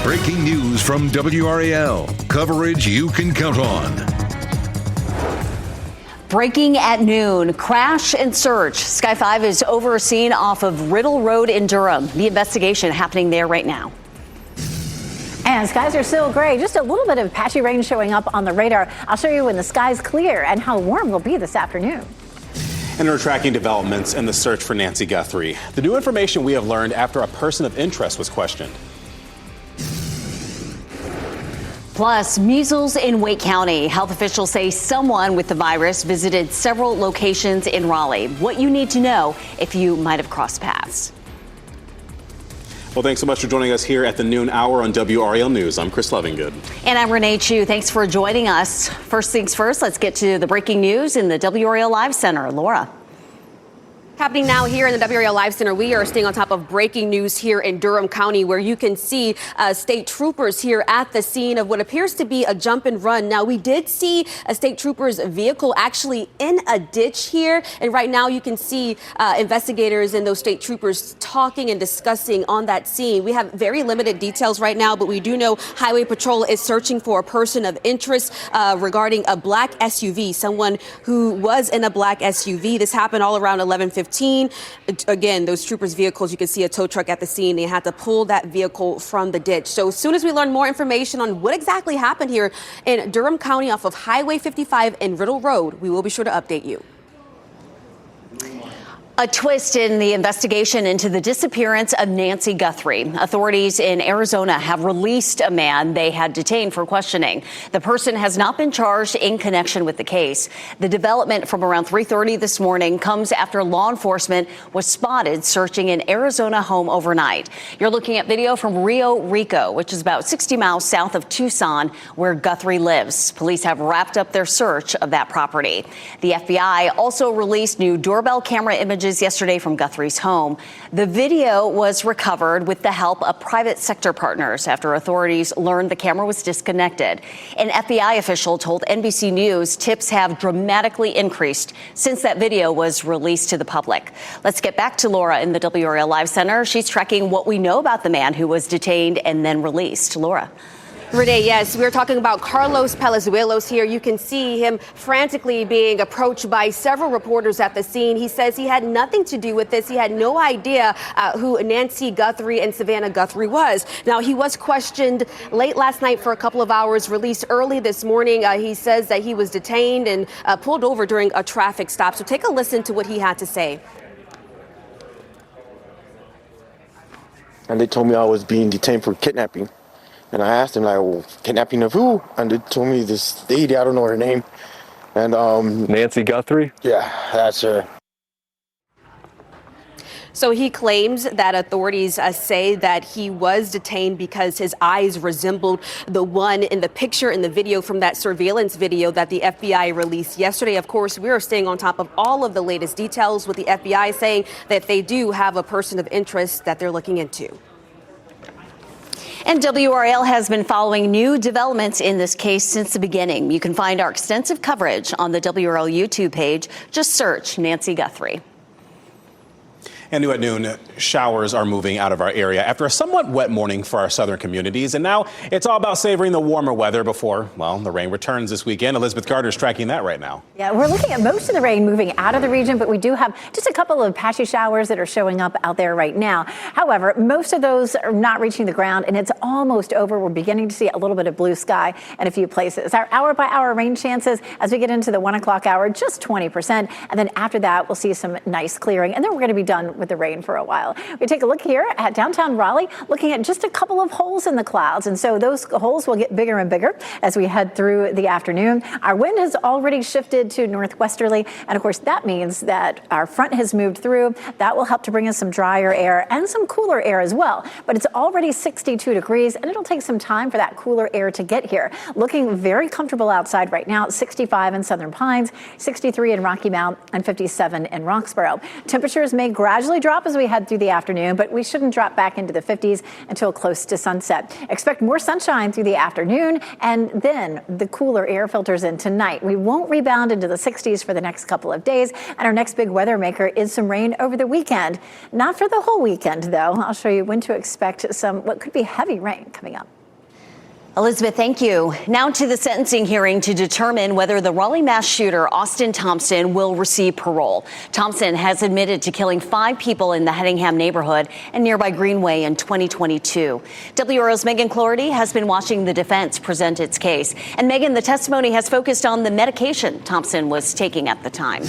Breaking news from WRAL. Coverage you can count on. Breaking at noon, crash and search. Sky 5 is over a scene off of Riddle Road in Durham. The investigation happening there right now. And skies are still gray. Just a little bit of patchy rain showing up on the radar. I'll show you when the sky's clear and how warm we'll be this afternoon. And we're tracking developments in the search for Nancy Guthrie. The new information we have learned after a person of interest was questioned. Plus, measles in Wake County. Health officials say someone with the virus visited several locations in Raleigh. What you need to know if you might have crossed paths. Well, thanks so much for joining us here at the noon hour on WRAL News. I'm Chris Lovingood. And I'm Renee Chu. Thanks for joining us. First things first, let's get to the breaking news in the WRAL Live Center. Laura. Happening now here in the WRAL Live Center, we are staying on top of breaking news here in Durham County, where you can see state troopers here at the scene of what appears to be a jump and run. Now, we did see a state trooper's vehicle actually in a ditch here. And right now you can see investigators and those state troopers talking and discussing on that scene. We have very limited details right now, but we do know Highway Patrol is searching for a person of interest regarding a black SUV, someone who was in a black SUV. This happened all around 11:15. Again, those troopers' vehicles, you can see a tow truck at the scene. They had to pull that vehicle from the ditch. So as soon as we learn more information on what exactly happened here in Durham County off of Highway 55 and Riddle Road, we will be sure to update you. A twist in the investigation into the disappearance of Nancy Guthrie. Authorities in Arizona have released a man they had detained for questioning. The person has not been charged in connection with the case. The development from around 3:30 this morning comes after law enforcement was spotted searching an Arizona home overnight. You're looking at video from Rio Rico, which is about 60 miles south of Tucson, where Guthrie lives. Police have wrapped up their search of that property. The FBI also released new doorbell camera images yesterday from Guthrie's home. The video was recovered with the help of private sector partners after authorities learned the camera was disconnected. An FBI official told NBC News tips have dramatically increased since that video was released to the public. Let's get back to Laura in the WRAL Live Center. She's tracking what we know about the man who was detained and then released. Laura. Renee, yes, we're talking about Carlos Palazuelos here. You can see him frantically being approached by several reporters at the scene. He says he had nothing to do with this. He had no idea who Nancy Guthrie and Savannah Guthrie was. Now, he was questioned late last night for a couple of hours, released early this morning. He says that he was detained and pulled over during a traffic stop. So take a listen to what he had to say. And they told me I was being detained for kidnapping. And I asked him, like, well, kidnapping of who? And they told me this lady, I don't know her name. And Nancy Guthrie? Yeah, that's her. So he claims that authorities say that he was detained because his eyes resembled the one in the picture in the video from that surveillance video that the FBI released yesterday. Of course, we are staying on top of all of the latest details, with the FBI saying that they do have a person of interest that they're looking into. And WRAL has been following new developments in this case since the beginning. You can find our extensive coverage on the WRAL YouTube page. Just search Nancy Guthrie. And new at noon, showers are moving out of our area after a somewhat wet morning for our southern communities. And now it's all about savoring the warmer weather before, well, the rain returns this weekend. Elizabeth Gardner's tracking that right now. Yeah, we're looking at most of the rain moving out of the region, but we do have just a couple of patchy showers that are showing up out there right now. However, most of those are not reaching the ground, and it's almost over. We're beginning to see a little bit of blue sky in a few places. Our hour-by-hour rain chances as we get into the 1 o'clock hour, just 20%. And then after that, we'll see some nice clearing, and then we're going to be done with the rain for a while. We take a look here at downtown Raleigh, looking at just a couple of holes in the clouds. And so those holes will get bigger and bigger as we head through the afternoon. Our wind has already shifted to northwesterly. And of course, that means that our front has moved through. That will help to bring us some drier air and some cooler air as well. But it's already 62 degrees, and it'll take some time for that cooler air to get here. Looking very comfortable outside right now. 65 in Southern Pines, 63 in Rocky Mount, and 57 in Roxborough. Temperatures may gradually gradually drop as we head through the afternoon, but we shouldn't drop back into the 50s until close to sunset. Expect more sunshine through the afternoon, and then the cooler air filters in tonight. We won't rebound into the 60s for the next couple of days, and our next big weather maker is some rain over the weekend. Not for the whole weekend, though. I'll show you when to expect some what could be heavy rain coming up. Elizabeth, thank you. Now to the sentencing hearing to determine whether the Raleigh mass shooter, Austin Thompson, will receive parole. Thompson has admitted to killing 5 people in the Hedingham neighborhood and nearby Greenway in 2022. WRAL's Megan Cloherty has been watching the defense present its case. And Megan, the testimony has focused on the medication Thompson was taking at the time.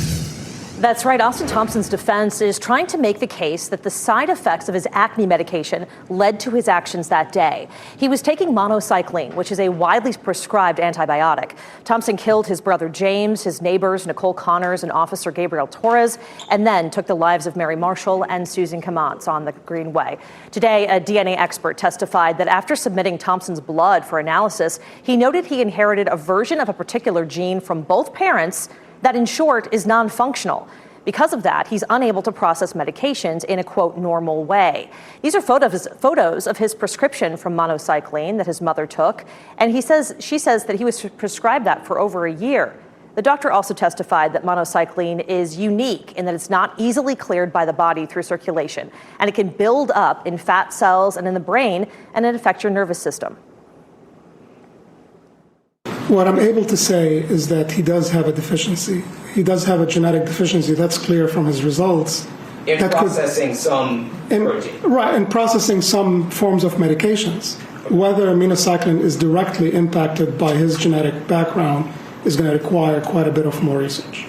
That's right. Austin Thompson's defense is trying to make the case that the side effects of his acne medication led to his actions that day. He was taking monocycline, which is a widely prescribed antibiotic. Thompson killed his brother James, his neighbors Nicole Connors and Officer Gabriel Torres, and then took the lives of Mary Marshall and Susan Kamantz on the Greenway. Today, a DNA expert testified that after submitting Thompson's blood for analysis, he noted he inherited a version of a particular gene from both parents that, in short, is non-functional. Because of that, he's unable to process medications in a, quote, normal way. These are photos of his prescription from monocycline that his mother took, and she says that he was prescribed that for over a year. The doctor also testified that monocycline is unique in that it's not easily cleared by the body through circulation, and it can build up in fat cells and in the brain, and it affects your nervous system. What I'm able to say is that he does have a deficiency. He does have a genetic deficiency. That's clear from his results. In processing some protein. Right, in processing some forms of medications. Whether aminocycline is directly impacted by his genetic background is going to require quite a bit of more research.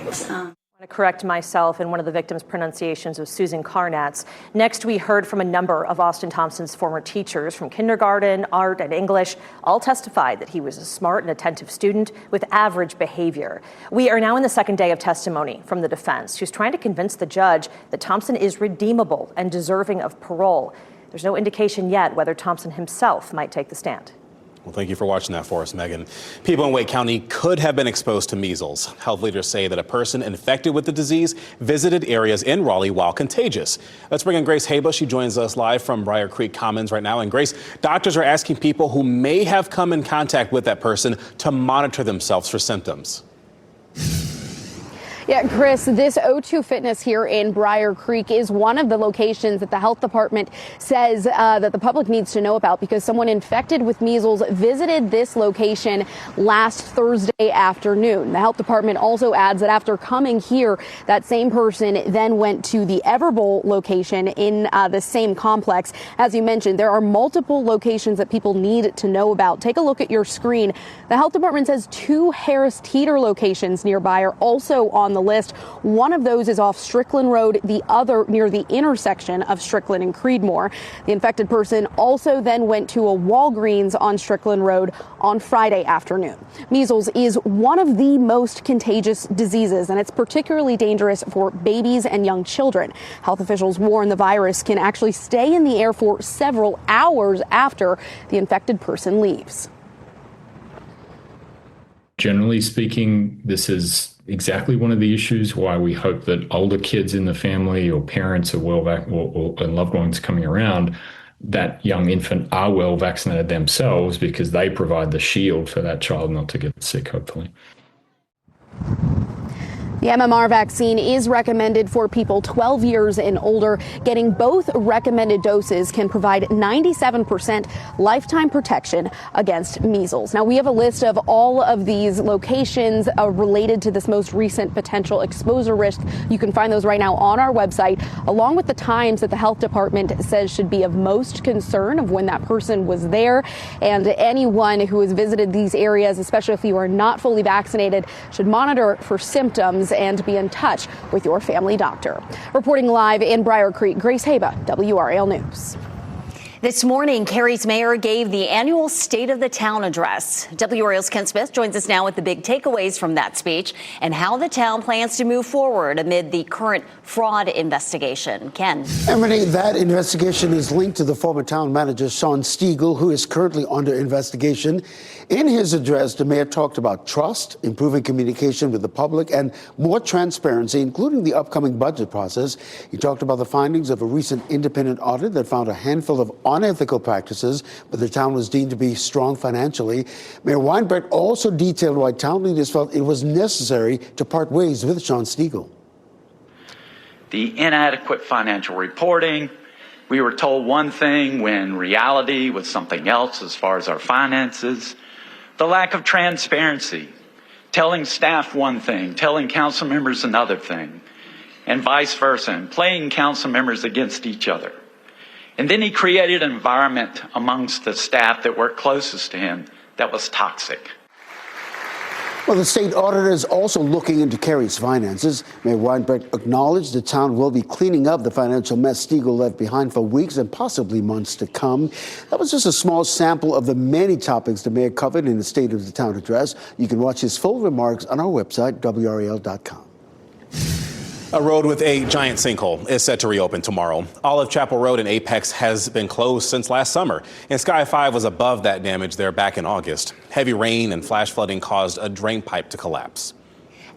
To correct myself in one of the victim's pronunciations of Susan Karnatz. Next, we heard from a number of Austin Thompson's former teachers from kindergarten, art, and English. All testified that he was a smart and attentive student with average behavior. We are now in the second day of testimony from the defense, who's trying to convince the judge that Thompson is redeemable and deserving of parole. There's no indication yet whether Thompson himself might take the stand. Well, thank you for watching that for us, Megan. People in Wake County could have been exposed to measles. Health leaders say that a person infected with the disease visited areas in Raleigh while contagious. Let's bring in Grace Haba. She joins us live from Briar Creek Commons right now. And Grace, doctors are asking people who may have come in contact with that person to monitor themselves for symptoms. Yeah, Chris, this O2 Fitness here in Briar Creek is one of the locations that the health department says that the public needs to know about because someone infected with measles visited this location last Thursday afternoon. The health department also adds that after coming here, that same person then went to the Everbowl location in the same complex. As you mentioned, there are multiple locations that people need to know about. Take a look at your screen. The health department says 2 Harris Teeter locations nearby are also on the list. One of those is off Strickland Road, the other near the intersection of Strickland and Creedmoor. The infected person also then went to a Walgreens on Strickland Road on Friday afternoon. Measles is one of the most contagious diseases, and it's particularly dangerous for babies and young children. Health officials warn the virus can actually stay in the air for several hours after the infected person leaves. Generally speaking, this is exactly one of the issues why we hope that older kids in the family or parents or and loved ones coming around that young infant are well vaccinated themselves because they provide the shield for that child not to get sick, hopefully. The MMR vaccine is recommended for people 12 years and older. Getting both recommended doses can provide 97% lifetime protection against measles. Now, we have a list of all of these locations related to this most recent potential exposure risk. You can find those right now on our website, along with the times that the health department says should be of most concern of when that person was there. And anyone who has visited these areas, especially if you are not fully vaccinated, should monitor for symptoms and be in touch with your family doctor. Reporting live in Briar Creek, Grace Haba, WRAL News. This morning, Cary's mayor gave the annual State of the Town address. WRAL's Ken Smith joins us now with the big takeaways from that speech and how the town plans to move forward amid the current fraud investigation. Ken. Emily, that investigation is linked to the former town manager, Sean Stiegel, who is currently under investigation. In his address, the mayor talked about trust, improving communication with the public, and more transparency, including the upcoming budget process. He talked about the findings of a recent independent audit that found a handful of unethical practices, but the town was deemed to be strong financially. Mayor Weinberg also detailed why town leaders felt it was necessary to part ways with Sean Stiegel. The inadequate financial reporting. We were told one thing when reality was something else as far as our finances. The lack of transparency, telling staff one thing, telling council members another thing, and vice versa, and playing council members against each other. And then he created an environment amongst the staff that worked closest to him that was toxic. Well, the state auditor is also looking into Cary's finances. Mayor Weinberg acknowledged the town will be cleaning up the financial mess Stiegel left behind for weeks and possibly months to come. That was just a small sample of the many topics the mayor covered in the State of the Town address. You can watch his full remarks on our website, WRAL.com. A road with a giant sinkhole is set to reopen tomorrow. Olive Chapel Road in Apex has been closed since last summer, and Sky 5 was above that damage there back in August. Heavy rain and flash flooding caused a drain pipe to collapse.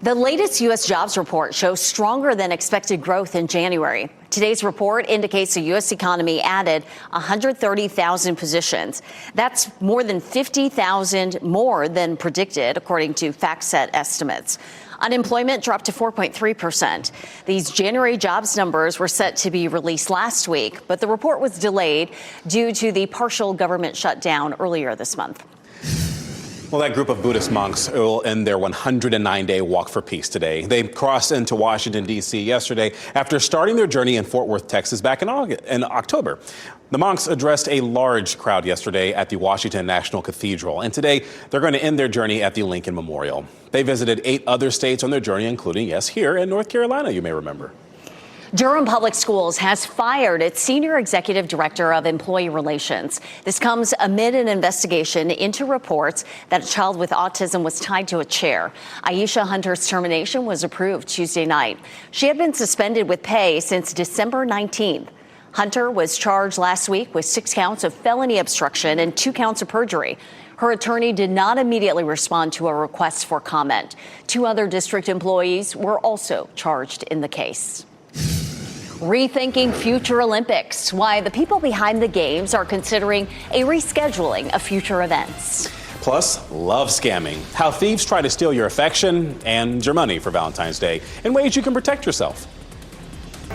The latest U.S. jobs report shows stronger than expected growth in January. Today's report indicates the U.S. economy added 130,000 positions. That's more than 50,000 more than predicted, according to FactSet estimates. Unemployment dropped to 4.3%. These January jobs numbers were set to be released last week, but the report was delayed due to the partial government shutdown earlier this month. Well, that group of Buddhist monks will end their 109-day walk for peace today. They crossed into Washington, D.C. yesterday after starting their journey in Fort Worth, Texas back in October. The monks addressed a large crowd yesterday at the Washington National Cathedral, and today they're going to end their journey at the Lincoln Memorial. They visited 8 other states on their journey, including, yes, here in North Carolina, you may remember. Durham Public Schools has fired its senior executive director of employee relations. This comes amid an investigation into reports that a child with autism was tied to a chair. Aisha Hunter's termination was approved Tuesday night. She had been suspended with pay since December 19th. Hunter was charged last week with 6 counts of felony obstruction and 2 counts of perjury. Her attorney did not immediately respond to a request for comment. 2 other district employees were also charged in the case. Rethinking future Olympics, why the people behind the games are considering a rescheduling of future events. Plus, love scamming, how thieves try to steal your affection and your money for Valentine's Day, and ways you can protect yourself.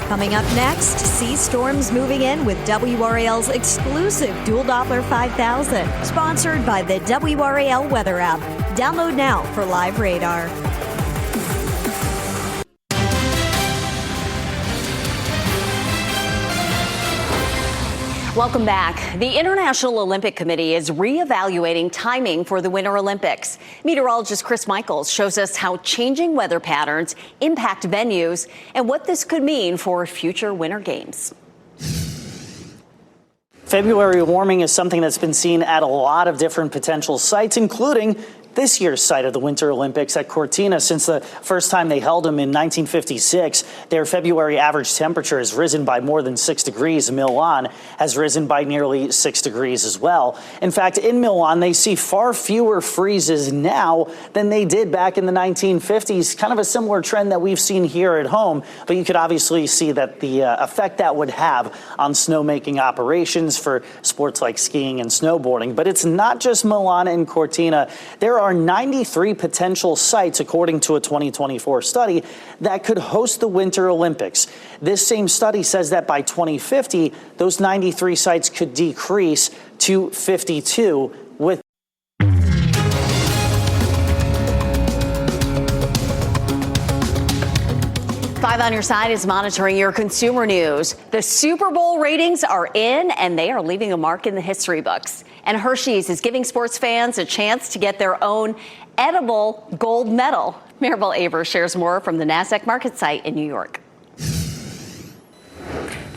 Coming up next, sea storms moving in with WRAL's exclusive Dual Doppler 5000, sponsored by the WRAL Weather app. Download now for live radar. Welcome back. The International Olympic Committee is reevaluating timing for the Winter Olympics. Meteorologist Chris Michaels shows us how changing weather patterns impact venues and what this could mean for future Winter Games. February warming is something that's been seen at a lot of different potential sites, including this year's site of the Winter Olympics at Cortina. Since the first time they held them in 1956, their February average temperature has risen by more than 6 degrees. Milan has risen by nearly 6 degrees as well. In fact, in Milan, they see far fewer freezes now than they did back in the 1950s. Kind of a similar trend that we've seen here at home, but you could obviously see that the effect that would have on snowmaking operations for sports like skiing and snowboarding. But it's not just Milan and Cortina. There are 93 potential sites, according to a 2024 study, that could host the Winter Olympics. This same study says that by 2050, those 93 sites could decrease to 52 with Five on Your Side is monitoring your consumer news. The Super Bowl ratings are in, and they are leaving a mark in the history books. And Hershey's is giving sports fans a chance to get their own edible gold medal. Maribel Avers shares more from the NASDAQ market site in New York.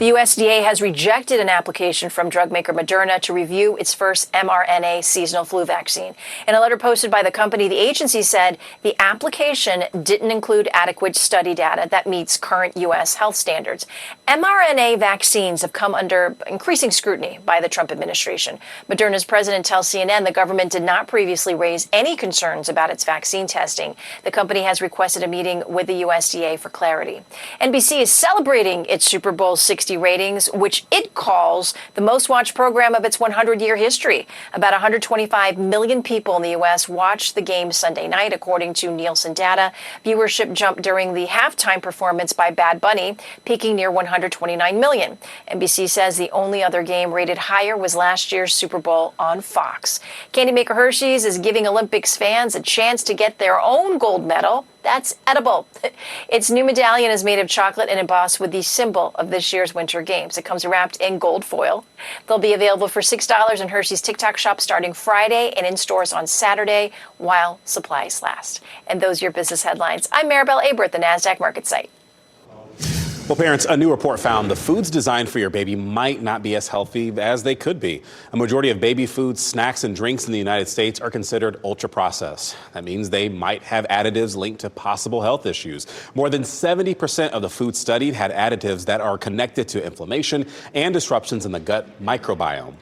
The USDA has rejected an application from drug maker Moderna to review its first mRNA seasonal flu vaccine. In a letter posted by the company, the agency said the application didn't include adequate study data that meets current U.S. health standards. mRNA vaccines have come under increasing scrutiny by the Trump administration. Moderna's president tells CNN the government did not previously raise any concerns about its vaccine testing. The company has requested a meeting with the USDA for clarity. NBC is celebrating its Super Bowl 60 ratings, which it calls the most watched program of its 100-year history. About 125 million people in the U.S. watched the game Sunday night, according to Nielsen data. Viewership jumped during the halftime performance by Bad Bunny, peaking near 129 million. NBC says the only other game rated higher was last year's Super Bowl on Fox. Candy maker Hershey's is giving Olympics fans a chance to get their own gold medal. That's edible. Its new medallion is made of chocolate and embossed with the symbol of this year's Winter Games. It comes wrapped in gold foil. They'll be available for $6 in Hershey's TikTok shop starting Friday and in stores on Saturday while supplies last. And those are your business headlines. I'm Maribel Aber at the NASDAQ market site. Well, parents, a new report found the foods designed for your baby might not be as healthy as they could be. A majority of baby foods, snacks, and drinks in the United States are considered ultra-processed. That means they might have additives linked to possible health issues. More than 70% of the foods studied had additives that are connected to inflammation and disruptions in the gut microbiome.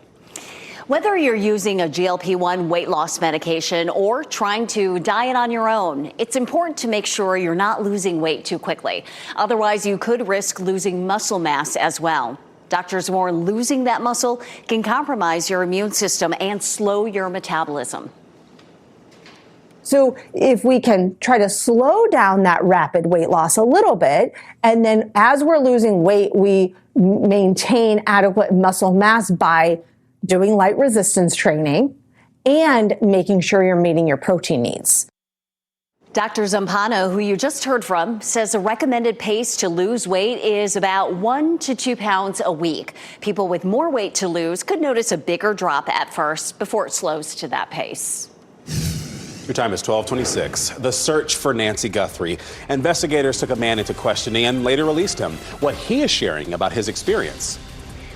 Whether you're using a GLP-1 weight loss medication or trying to diet on your own, it's important to make sure you're not losing weight too quickly. Otherwise, you could risk losing muscle mass as well. Doctors warn losing that muscle can compromise your immune system and slow your metabolism. So if we can try to slow down that rapid weight loss a little bit, and then as we're losing weight, we maintain adequate muscle mass by doing light resistance training and making sure you're meeting your protein needs. Dr. Zampano, who you just heard from, says the recommended pace to lose weight is about 1 to 2 pounds a week. People with more weight to lose could notice a bigger drop at first before it slows to that pace. Your time is 12:26. The search for Nancy Guthrie. Investigators took a man into questioning and later released him. What he is sharing about his experience.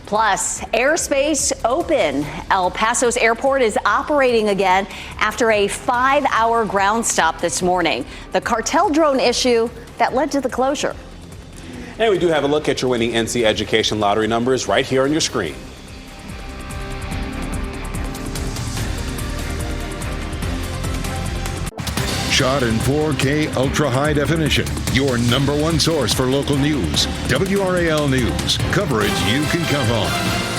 Plus, airspace open. El Paso's airport is operating again after a 5-hour ground stop this morning. The cartel drone issue that led to the closure. And we do have a look at your winning NC Education Lottery numbers right here on your screen. Shot in 4K ultra high definition. Your number one source for local news. WRAL News. Coverage you can count on.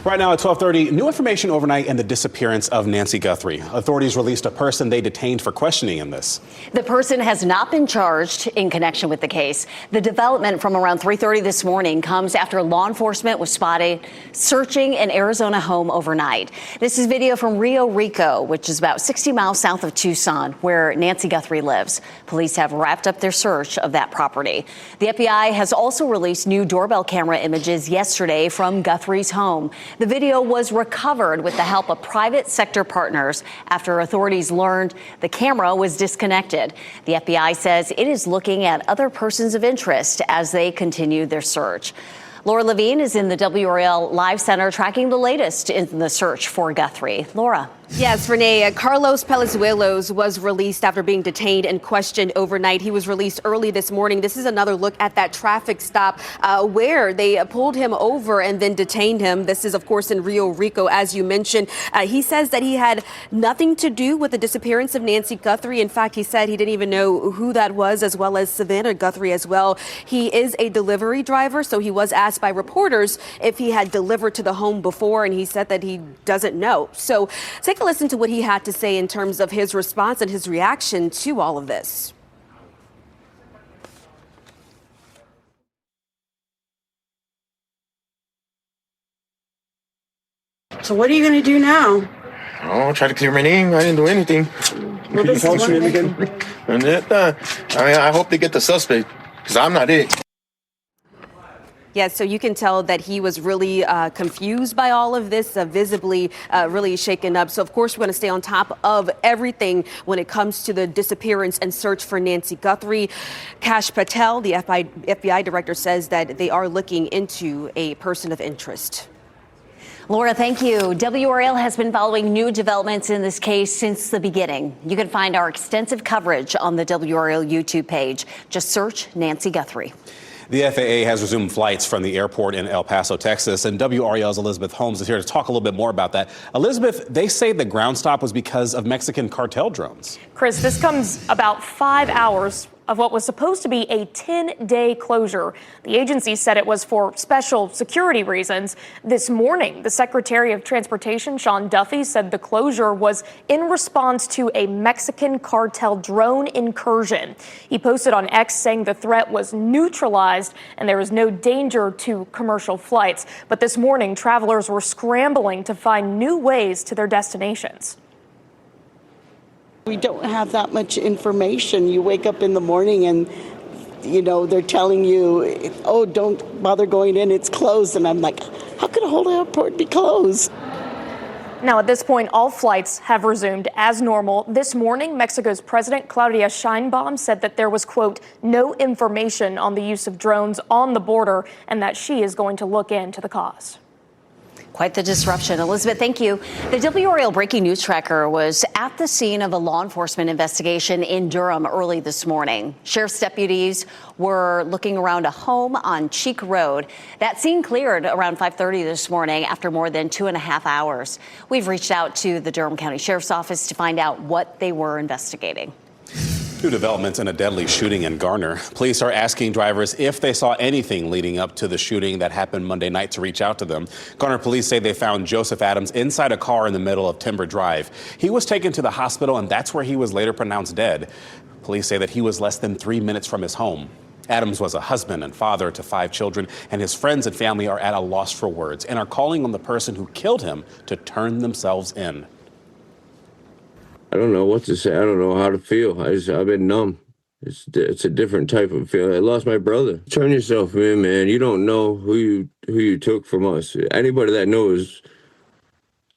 Right now at 12:30, new information overnight in the disappearance of Nancy Guthrie. Authorities released a person they detained for questioning in this. The person has not been charged in connection with the case. The development from around 3:30 this morning comes after law enforcement was spotted searching an Arizona home overnight. This is video from Rio Rico, which is about 60 miles south of Tucson, where Nancy Guthrie lives. Police have wrapped up their search of that property. The FBI has also released new doorbell camera images yesterday from Guthrie's home. The video was recovered with the help of private sector partners after authorities learned the camera was disconnected. The FBI says it is looking at other persons of interest as they continue their search. Laura Levine is in the WRAL Live Center tracking the latest in the search for Guthrie. Laura. Yes, Renee, Carlos Palazuelos was released after being detained and questioned overnight. He was released early this morning. This is another look at that traffic stop where they pulled him over and then detained him. This is, of course, in Rio Rico, as you mentioned. He says that he had nothing to do with the disappearance of Nancy Guthrie. In fact, he said he didn't even know who that was, as well as Savannah Guthrie as well. He is a delivery driver, so he was asked by reporters if he had delivered to the home before, and he said that he doesn't know. So take a listen to what he had to say in terms of his response and his reaction to all of this. So what are you going to do now? Oh, try to clear my name. I didn't do anything. Well, this is your name again? And I hope they get the suspect, because I'm not it. Yeah, so you can tell that he was really confused by all of this, visibly really shaken up. So, of course, we're going to stay on top of everything when it comes to the disappearance and search for Nancy Guthrie. Kash Patel, the FBI director, says that they are looking into a person of interest. Laura, thank you. WRAL has been following new developments in this case since the beginning. You can find our extensive coverage on the WRAL YouTube page. Just search Nancy Guthrie. The FAA has resumed flights from the airport in El Paso, Texas, and WRAL's Elizabeth Holmes is here to talk a little bit more about that. Elizabeth, they say the ground stop was because of Mexican cartel drones. Chris, this comes about 5 hours of what was supposed to be a 10-day closure. The agency said it was for special security reasons. This morning, the Secretary of Transportation, Sean Duffy, said the closure was in response to a Mexican cartel drone incursion. He posted on X saying the threat was neutralized and there was no danger to commercial flights. But this morning, travelers were scrambling to find new ways to their destinations. We don't have that much information. You wake up in the morning and, they're telling you, oh, don't bother going in, it's closed. And I'm like, how could a whole airport be closed? Now, at this point, all flights have resumed as normal. This morning, Mexico's President Claudia Sheinbaum said that there was, quote, no information on the use of drones on the border and that she is going to look into the cause. Quite the disruption. Elizabeth, thank you. The WRAL Breaking News Tracker was at the scene of a law enforcement investigation in Durham early this morning. Sheriff's deputies were looking around a home on Cheek Road. That scene cleared around 5:30 this morning after more than 2.5 hours. We've reached out to the Durham County Sheriff's Office to find out what they were investigating. New developments in a deadly shooting in Garner. Police are asking drivers if they saw anything leading up to the shooting that happened Monday night to reach out to them. Garner police say they found Joseph Adams inside a car in the middle of Timber Drive. He was taken to the hospital, and that's where he was later pronounced dead. Police say that he was less than 3 minutes from his home. Adams was a husband and father to 5 children, and his friends and family are at a loss for words and are calling on the person who killed him to turn themselves in. I don't know what to say. I don't know how to feel. I've been numb. It's a different type of feeling. I lost my brother. Turn yourself in, man. You don't know who you took from us. Anybody that knows,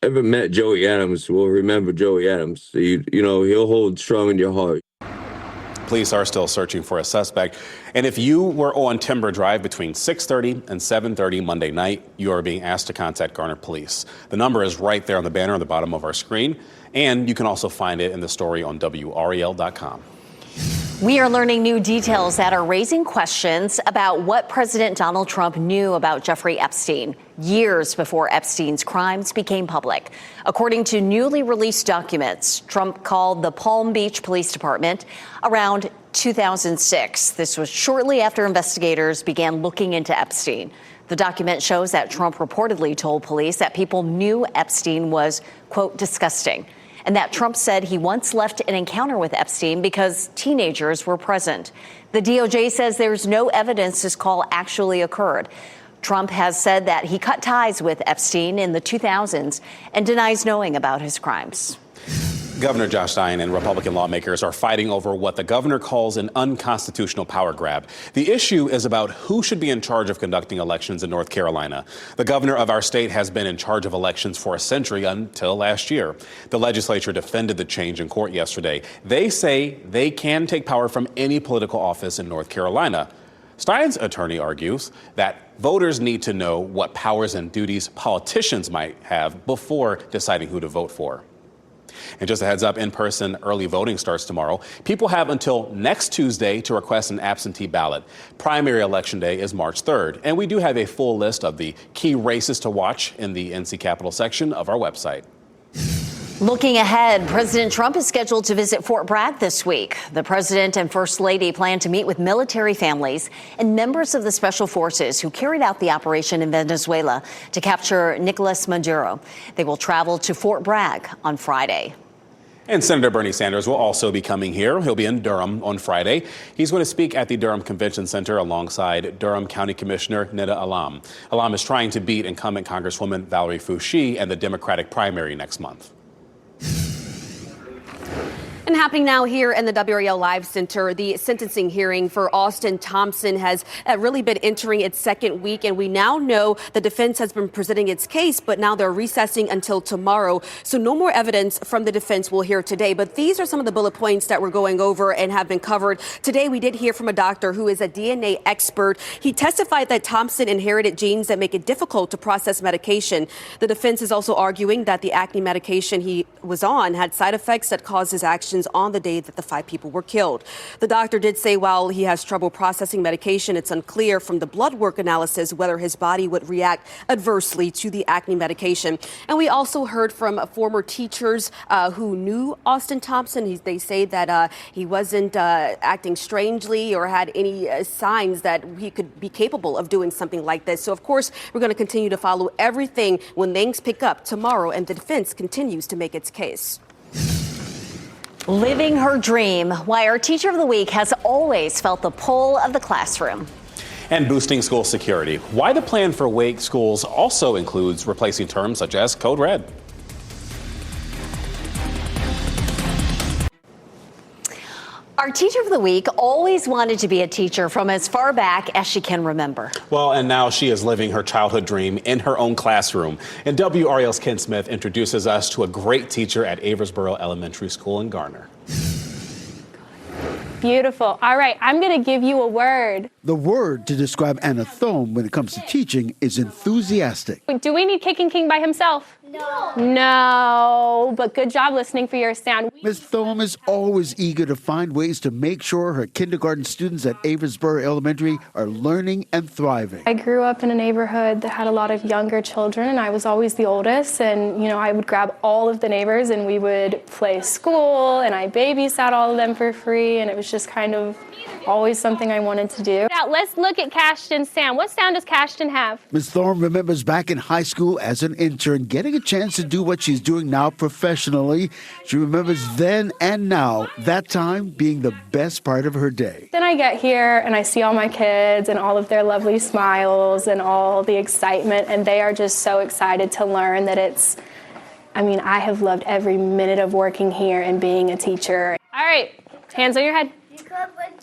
ever met Joey Adams will remember Joey Adams. He'll hold strong in your heart. Police are still searching for a suspect. And if you were on Timber Drive between 6:30 and 7:30 Monday night, you are being asked to contact Garner Police. The number is right there on the banner on the bottom of our screen. And you can also find it in the story on WRAL.com. We are learning new details that are raising questions about what President Donald Trump knew about Jeffrey Epstein years before Epstein's crimes became public. According to newly released documents, Trump called the Palm Beach Police Department around 2006. This was shortly after investigators began looking into Epstein. The document shows that Trump reportedly told police that people knew Epstein was, quote, disgusting, and that Trump said he once left an encounter with Epstein because teenagers were present. The DOJ says there's no evidence this call actually occurred. Trump has said that he cut ties with Epstein in the 2000s and denies knowing about his crimes. Governor Josh Stein and Republican lawmakers are fighting over what the governor calls an unconstitutional power grab. The issue is about who should be in charge of conducting elections in North Carolina. The governor of our state has been in charge of elections for a century until last year. The legislature defended the change in court yesterday. They say they can take power from any political office in North Carolina. Stein's attorney argues that voters need to know what powers and duties politicians might have before deciding who to vote for. And just a heads up, in-person early voting starts tomorrow. People have until next Tuesday to request an absentee ballot. Primary election day is March 3rd. And we do have a full list of the key races to watch in the NC Capitol section of our website. Looking ahead, President Trump is scheduled to visit Fort Bragg this week. The president and first lady plan to meet with military families and members of the special forces who carried out the operation in Venezuela to capture Nicolas Maduro. They will travel to Fort Bragg on Friday. And Senator Bernie Sanders will also be coming here. He'll be in Durham on Friday. He's going to speak at the Durham Convention Center alongside Durham County Commissioner Nida Alam. Alam is trying to beat incumbent Congresswoman Valerie Foushee in the Democratic primary next month. And happening now here in the WRAL Live Center, the sentencing hearing for Austin Thompson has really been entering its second week. And we now know the defense has been presenting its case, but now they're recessing until tomorrow. So no more evidence from the defense we'll hear today. But these are some of the bullet points that we're going over and have been covered. Today, we did hear from a doctor who is a DNA expert. He testified that Thompson inherited genes that make it difficult to process medication. The defense is also arguing that the acne medication he was on had side effects that caused his actions on the day that the 5 people were killed. The doctor did say while he has trouble processing medication, it's unclear from the blood work analysis whether his body would react adversely to the acne medication. And we also heard from former teachers who knew Austin Thompson. They say that he wasn't acting strangely or had any signs that he could be capable of doing something like this. So, of course, we're going to continue to follow everything when things pick up tomorrow and the defense continues to make its case. Living her dream, why our Teacher of the Week has always felt the pull of the classroom. And boosting school security. Why the plan for Wake schools also includes replacing terms such as Code Red. Our Teacher of the Week always wanted to be a teacher from as far back as she can remember. Well, and now she is living her childhood dream in her own classroom. And WRAL's Ken Smith introduces us to a great teacher at Aversboro Elementary School in Garner. Beautiful. All right, I'm going to give you a word. The word to describe Anna Thome when it comes to teaching is enthusiastic. Do we need Kicking King by himself? No. No, but good job listening for your sound. Ms. Thome is always eager to find ways to make sure her kindergarten students at Aversboro Elementary are learning and thriving. I grew up in a neighborhood that had a lot of younger children, and I was always the oldest. And, I would grab all of the neighbors, and we would play school, and I babysat all of them for free, and it was just kind of always something I wanted to do. Now, let's look at Cashton's sound. What sound does Cashton have? Ms. Thome remembers back in high school as an intern getting a chance to do what she's doing now professionally. She remembers then and now, that time being the best part of her day. Then I get here and I see all my kids and all of their lovely smiles and all the excitement, and they are just so excited to learn that I have loved every minute of working here and being a teacher. All right, hands on your head.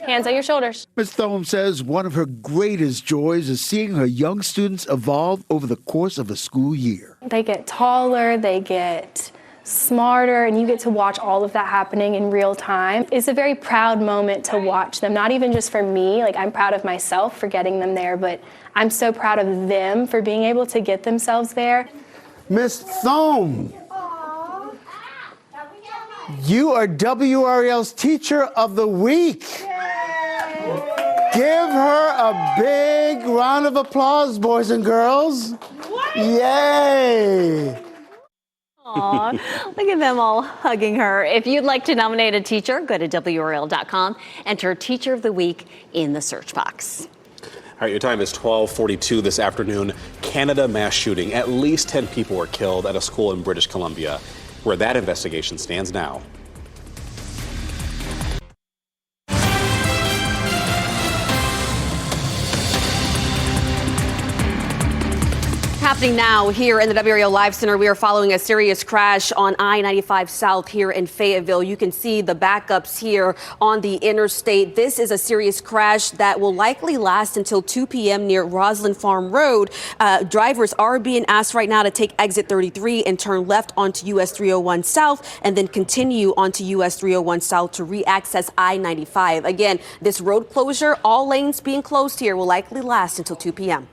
Hands on your shoulders. Ms. Thome says one of her greatest joys is seeing her young students evolve over the course of a school year. They get taller, they get smarter, and you get to watch all of that happening in real time. It's a very proud moment to watch them, not even just for me. I'm proud of myself for getting them there, but I'm so proud of them for being able to get themselves there. Ms. Thome, you are WRAL's Teacher of the Week. Give her a big round of applause, boys and girls. What? Yay! Aw, look at them all hugging her. If you'd like to nominate a teacher, go to WRAL.com. Enter Teacher of the Week in the search box. All right, your time is 12:42 this afternoon. Canada mass shooting. At least 10 people were killed at a school in British Columbia. Where that investigation stands now. Happening now here in the WRAL Live Center, we are following a serious crash on I-95 South here in Fayetteville. You can see the backups here on the interstate. This is a serious crash that will likely last until 2 p.m. near Roslyn Farm Road. Drivers are being asked right now to take exit 33 and turn left onto US 301 South and then continue onto US 301 South to re-access I-95. Again, this road closure, all lanes being closed here, will likely last until 2 p.m.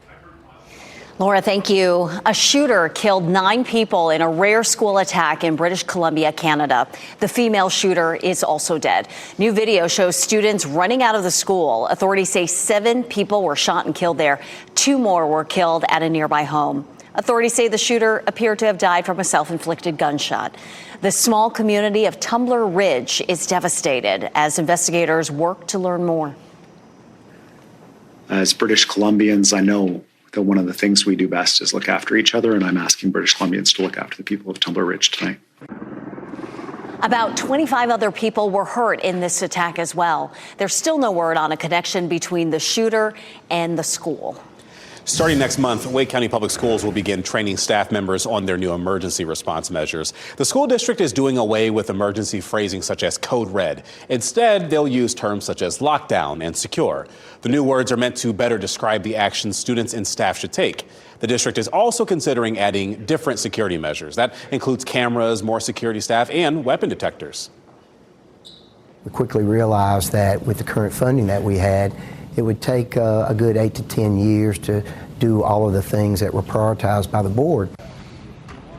Laura, thank you. A shooter killed 9 people in a rare school attack in British Columbia, Canada. The female shooter is also dead. New video shows students running out of the school. Authorities say 7 people were shot and killed there. 2 more were killed at a nearby home. Authorities say the shooter appeared to have died from a self-inflicted gunshot. The small community of Tumbler Ridge is devastated as investigators work to learn more. As British Columbians, I know that one of the things we do best is look after each other, and I'm asking British Columbians to look after the people of Tumbler Ridge tonight. About 25 other people were hurt in this attack as well. There's still no word on a connection between the shooter and the school. Starting next month, Wake County Public Schools will begin training staff members on their new emergency response measures. The school district is doing away with emergency phrasing such as code red. Instead, they'll use terms such as lockdown and secure. The new words are meant to better describe the actions students and staff should take. The district is also considering adding different security measures. That includes cameras, more security staff, and weapon detectors. We quickly realized that with the current funding that we had, it would take a good 8 to 10 years to do all of the things that were prioritized by the board.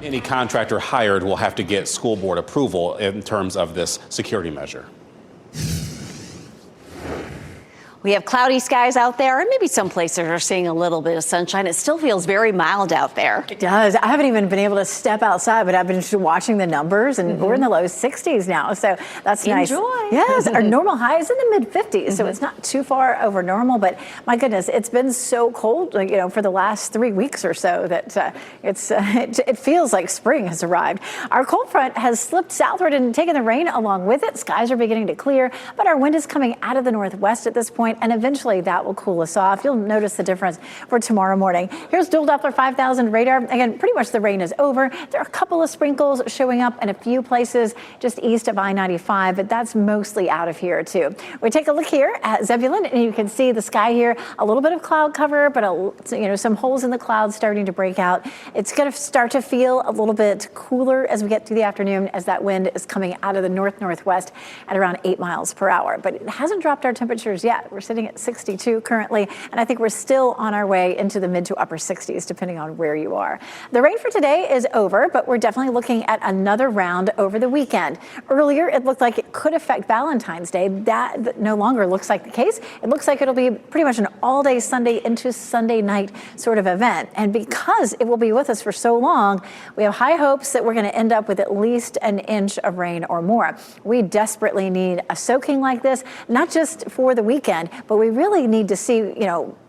Any contractor hired will have to get school board approval in terms of this security measure. We have cloudy skies out there, and maybe some places are seeing a little bit of sunshine. It still feels very mild out there. It does. I haven't even been able to step outside, but I've been just watching the numbers, and we're in the low 60s now, so that's nice. Enjoy. Yes, our normal high is in the mid 50s, so it's not too far over normal. But my goodness, it's been so cold, for the last 3 weeks or so that it feels like spring has arrived. Our cold front has slipped southward and taken the rain along with it. Skies are beginning to clear, but our wind is coming out of the northwest at this point, and eventually that will cool us off. You'll notice the difference for tomorrow morning. Here's dual Doppler 5000 radar. Again, pretty much the rain is over. There are a couple of sprinkles showing up in a few places just east of I-95, but that's mostly out of here too. We take a look here at Zebulon, and you can see the sky here, a little bit of cloud cover, but some holes in the clouds starting to break out. It's going to start to feel a little bit cooler as we get through the afternoon, as that wind is coming out of the north-northwest at around 8 miles per hour. But it hasn't dropped our temperatures yet. We're sitting at 62 currently, and I think we're still on our way into the mid to upper 60s, depending on where you are. The rain for today is over, but we're definitely looking at another round over the weekend. Earlier, it looked like it could affect Valentine's Day. That no longer looks like the case. It looks like it'll be pretty much an all-day Sunday into Sunday night sort of event. And because it will be with us for so long, we have high hopes that we're going to end up with at least an inch of rain or more. We desperately need a soaking like this, not just for the weekend, but we really need to see,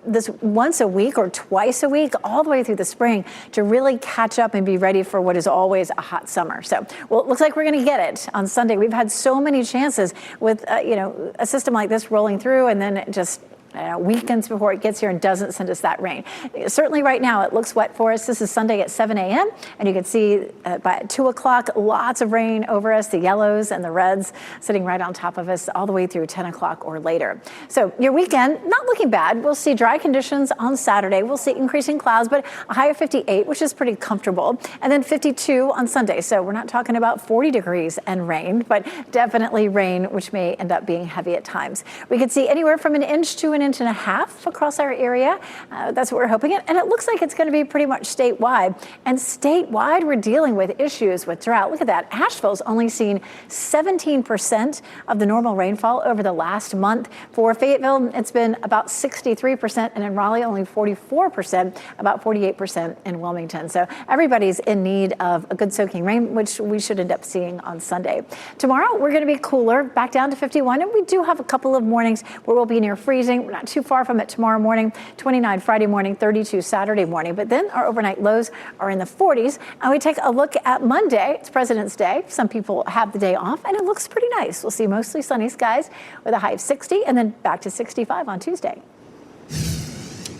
this once a week or twice a week all the way through the spring to really catch up and be ready for what is always a hot summer. So, well, it looks like we're going to get it on Sunday. We've had so many chances with, a system like this rolling through, and then it just weekends before it gets here and doesn't send us that rain. Certainly right now it looks wet for us. This is Sunday at 7 a.m. and you can see by 2 o'clock, lots of rain over us, the yellows and the reds sitting right on top of us all the way through 10 o'clock or later. So your weekend, not looking bad. We'll see dry conditions on Saturday. We'll see increasing clouds, but a high of 58, which is pretty comfortable. And then 52 on Sunday. So we're not talking about 40 degrees and rain, but definitely rain, which may end up being heavy at times. We could see anywhere from an inch to an inch and a half across our area. That's what we're hoping. And it looks like it's going to be pretty much statewide. And statewide, we're dealing with issues with drought. Look at that. Asheville's only seen 17% of the normal rainfall over the last month. For Fayetteville, it's been about 63%, and in Raleigh, only 44%, about 48% in Wilmington. So everybody's in need of a good soaking rain, which we should end up seeing on Sunday. Tomorrow, we're going to be cooler, back down to 51, and we do have a couple of mornings where we'll be near freezing. We're not too far from it tomorrow morning, 29 Friday morning, 32 Saturday morning. But then our overnight lows are in the 40s. And we take a look at Monday. It's President's Day. Some people have the day off, and it looks pretty nice. We'll see mostly sunny skies with a high of 60 and then back to 65 on Tuesday.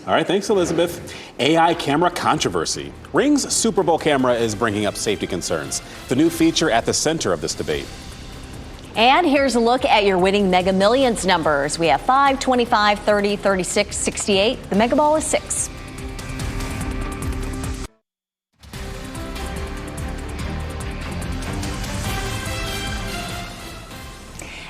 All right, thanks, Elizabeth. AI camera controversy. Ring's Super Bowl camera is bringing up safety concerns. The new feature at the center of this debate. And here's a look at your winning Mega Millions numbers. We have 5, 25, 30, 36, 68. The Mega Ball is 6.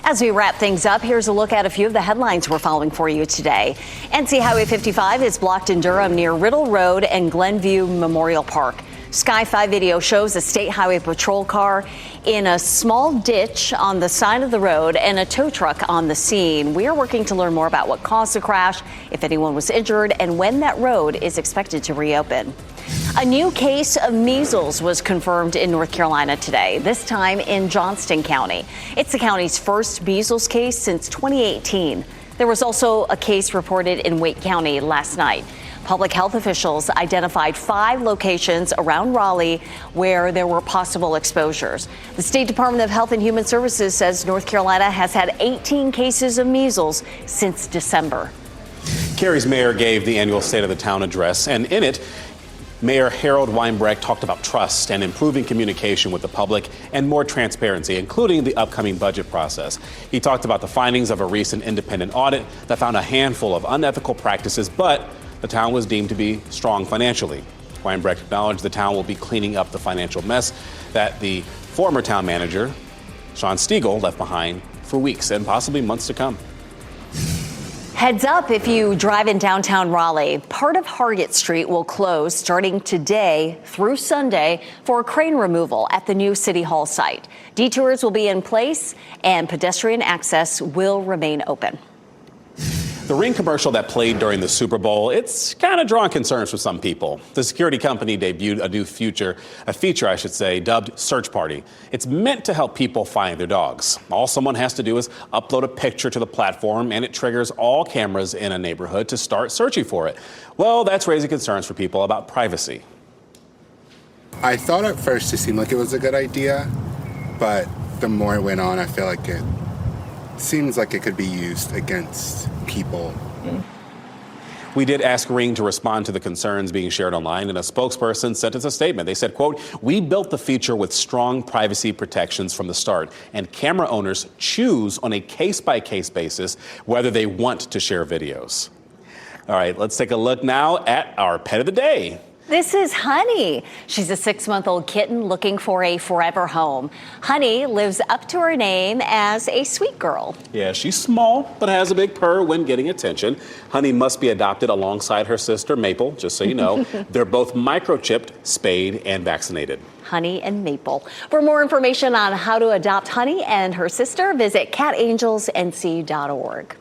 As we wrap things up, here's a look at a few of the headlines we're following for you today. NC Highway 55 is blocked in Durham near Riddle Road and Glenview Memorial Park. Sky 5 video shows a state highway patrol car in a small ditch on the side of the road and a tow truck on the scene. We are working to learn more about what caused the crash, if anyone was injured, and when that road is expected to reopen. A new case of measles was confirmed in North Carolina today, this time in Johnston County. It's the county's first measles case since 2018. There was also a case reported in Wake County last night. Public health officials identified 5 locations around Raleigh where there were possible exposures. The State Department of Health and Human Services says North Carolina has had 18 cases of measles since December. Cary's mayor gave the annual State of the Town address, and in it, Mayor Harold Weinbrecht talked about trust and improving communication with the public and more transparency, including the upcoming budget process. He talked about the findings of a recent independent audit that found a handful of unethical practices, but the town was deemed to be strong financially. Weinbrecht acknowledged the town will be cleaning up the financial mess that the former town manager, Sean Stiegel, left behind for weeks and possibly months to come. Heads up if you drive in downtown Raleigh. Part of Hargett Street will close starting today through Sunday for crane removal at the new City Hall site. Detours will be in place and pedestrian access will remain open. The Ring commercial that played during the Super Bowl, it's kind of drawing concerns for some people. The security company debuted a new feature, dubbed Search Party. It's meant to help people find their dogs. All someone has to do is upload a picture to the platform and it triggers all cameras in a neighborhood to start searching for it. Well, that's raising concerns for people about privacy. I thought at first it seemed like it was a good idea, but the more it went on, I feel like it seems like it could be used against people. We did ask Ring to respond to the concerns being shared online, and a spokesperson sent us a statement. They said, quote, "We built the feature with strong privacy protections from the start, and camera owners choose on a case-by-case basis whether they want to share videos." All right, let's take a look now at our pet of the day. This is Honey. She's a 6-month-old kitten looking for a forever home. Honey lives up to her name as a sweet girl. Yeah, she's small, but has a big purr when getting attention. Honey must be adopted alongside her sister, Maple, just so you know. They're both microchipped, spayed, and vaccinated. Honey and Maple. For more information on how to adopt Honey and her sister, visit catangelsnc.org.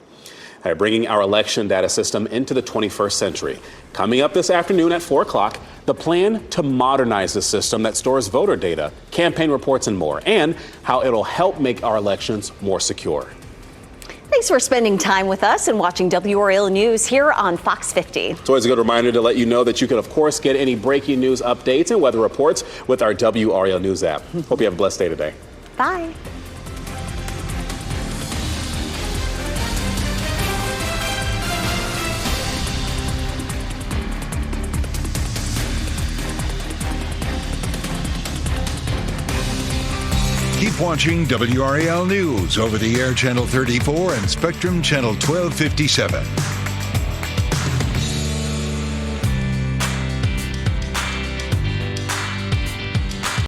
Bringing our election data system into the 21st century. Coming up this afternoon at 4 o'clock, the plan to modernize the system that stores voter data, campaign reports, and more, and how it'll help make our elections more secure. Thanks for spending time with us and watching WRAL News here on Fox 50. It's always a good reminder to let you know that you can, of course, get any breaking news updates and weather reports with our WRAL News app. Hope you have a blessed day today. Bye. Keep watching WRAL News over the air Channel 34 and Spectrum Channel 1257.